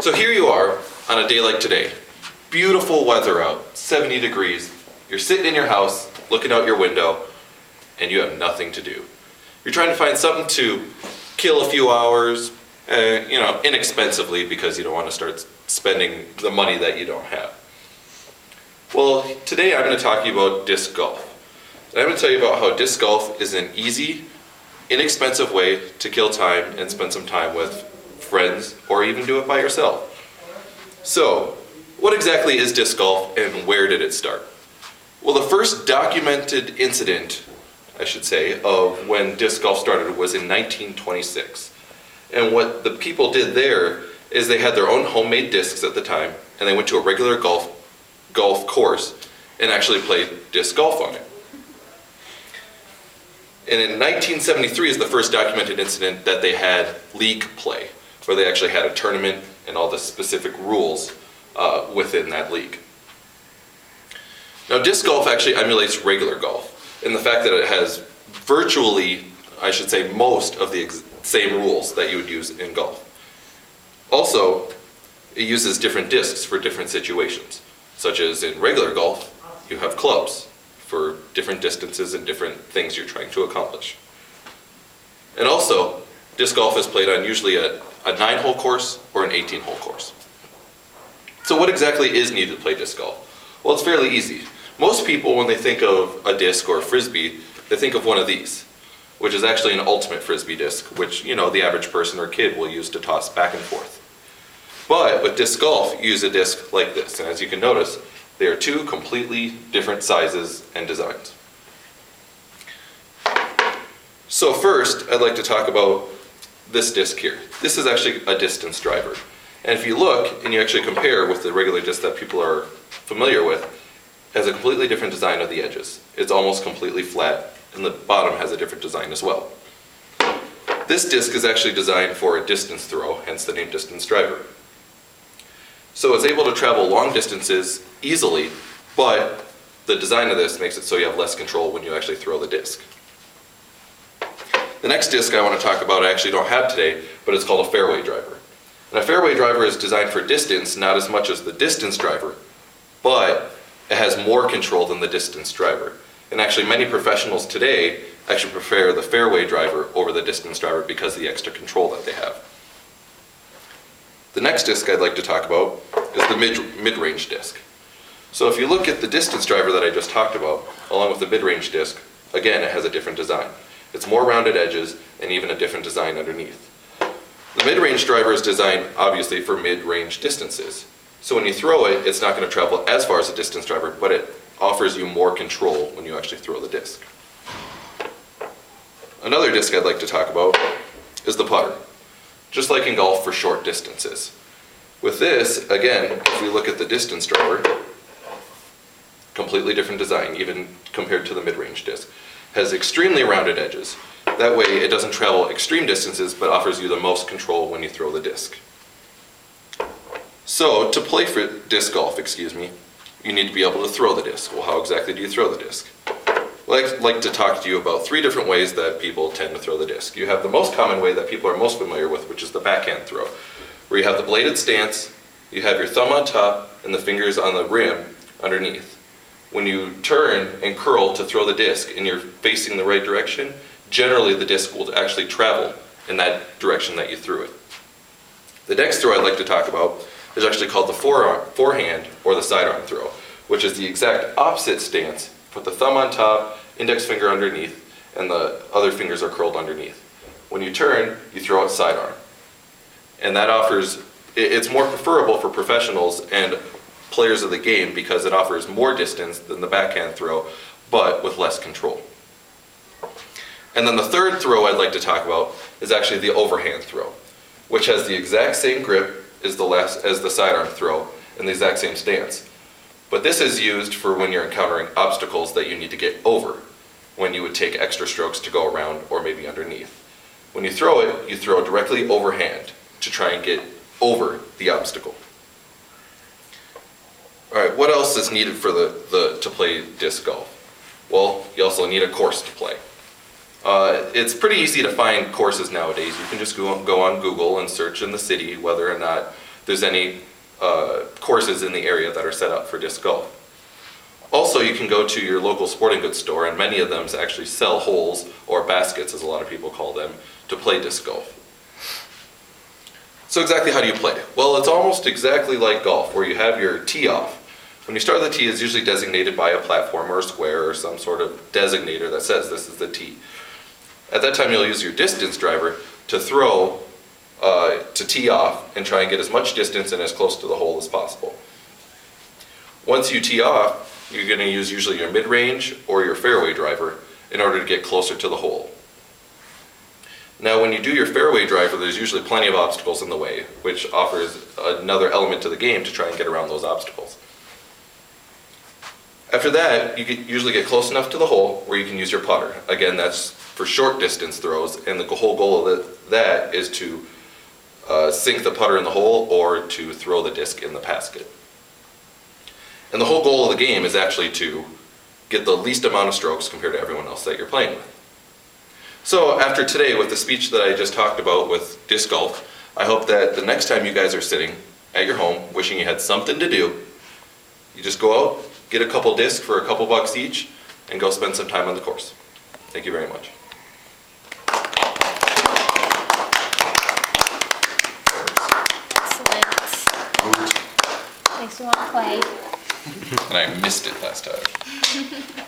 So here you are on a day like today. Beautiful weather out, 70 degrees. You're sitting in your house, looking out your window, and you have nothing to do. You're trying to find something to kill a few hours, inexpensively, because you don't want to start spending the money that you don't have. Well, today I'm going to talk to you about disc golf. And I'm going to tell you about how disc golf is an easy, inexpensive way to kill time and spend some time with friends, or even do it by yourself. So, what exactly is disc golf and where did it start? Well, the first documented incident, I should say, of when disc golf started was in 1926. And what the people did there is they had their own homemade discs at the time, and they went to a regular golf course and actually played disc golf on it. And in 1973 is the first documented incident that they had league play, where they actually had a tournament and all the specific rules within that league. Now, disc golf actually emulates regular golf in the fact that it has virtually, I should say, most of the same rules that you would use in golf. Also, it uses different discs for different situations, such as in regular golf, you have clubs for different distances and different things you're trying to accomplish. And also, disc golf is played on usually a 9-hole course or an 18-hole course. So what exactly is needed to play disc golf? Well, it's fairly easy. Most people, when they think of a disc or a frisbee, they think of one of these, which is actually an ultimate frisbee disc, which the average person or kid will use to toss back and forth. But with disc golf, you use a disc like this, and as you can notice, they are two completely different sizes and designs. So first, I'd like to talk about this disc here. This is actually a distance driver. And if you look and you actually compare with the regular disc that people are familiar with, it has a completely different design of the edges. It's almost completely flat, and the bottom has a different design as well. This disc is actually designed for a distance throw, hence the name distance driver. So it's able to travel long distances easily, but the design of this makes it so you have less control when you actually throw the disc. The next disc I want to talk about I actually don't have today, but it's called a fairway driver. And a fairway driver is designed for distance, not as much as the distance driver, but it has more control than the distance driver. And actually many professionals today actually prefer the fairway driver over the distance driver because of the extra control that they have. The next disc I'd like to talk about is the mid-range disc. So if you look at the distance driver that I just talked about, along with the mid-range disc, again, it has a different design. It's more rounded edges and even a different design underneath. The mid-range driver is designed, obviously, for mid-range distances. So when you throw it, it's not going to travel as far as the distance driver, but it offers you more control when you actually throw the disc. Another disc I'd like to talk about is the putter. Just like in golf for short distances. With this, again, if we look at the distance driver, completely different design, even compared to the mid-range disc. Has extremely rounded edges. That way it doesn't travel extreme distances, but offers you the most control when you throw the disc. So, to play for disc golf, you need to be able to throw the disc. Well, how exactly do you throw the disc? Well, I'd like to talk to you about 3 different ways that people tend to throw the disc. You have the most common way that people are most familiar with, which is the backhand throw, where you have the bladed stance, you have your thumb on top, and the fingers on the rim underneath. When you turn and curl to throw the disc and you're facing the right direction, generally the disc will actually travel in that direction that you threw it. The next throw I'd like to talk about is actually called the forehand or the sidearm throw, which is the exact opposite stance. Put the thumb on top, index finger underneath, and the other fingers are curled underneath. When you turn, you throw out sidearm. And that it's more preferable for professionals and players of the game because it offers more distance than the backhand throw, but with less control. And then the third throw I'd like to talk about is actually the overhand throw, which has the exact same grip as the sidearm throw and the exact same stance. But this is used for when you're encountering obstacles that you need to get over, when you would take extra strokes to go around or maybe underneath. When you throw it, you throw directly overhand to try and get over the obstacle. Alright, what else is needed for to play disc golf? Well, you also need a course to play. It's pretty easy to find courses nowadays. You can just go on Google and search in the city whether or not there's any courses in the area that are set up for disc golf. Also, you can go to your local sporting goods store, and many of them actually sell holes, or baskets as a lot of people call them, to play disc golf. So exactly how do you play? Well, it's almost exactly like golf, where you have your tee off. When you start the tee, it's usually designated by a platform or a square or some sort of designator that says this is the tee. At that time, you'll use your distance driver to throw, to tee off and try and get as much distance and as close to the hole as possible. Once you tee off, you're going to use usually your mid-range or your fairway driver in order to get closer to the hole. Now, when you do your fairway driver, there's usually plenty of obstacles in the way, which offers another element to the game to try and get around those obstacles. After that, you usually get close enough to the hole where you can use your putter. Again, that's for short distance throws, and the whole goal of that is to sink the putter in the hole or to throw the disc in the basket. And the whole goal of the game is actually to get the least amount of strokes compared to everyone else that you're playing with. So after today, with the speech that I just talked about with disc golf, I hope that the next time you guys are sitting at your home wishing you had something to do, you just go out, get a couple discs for a couple bucks each, and go spend some time on the course. Thank you very much. Excellent. Makes me want to play. And I missed it last time.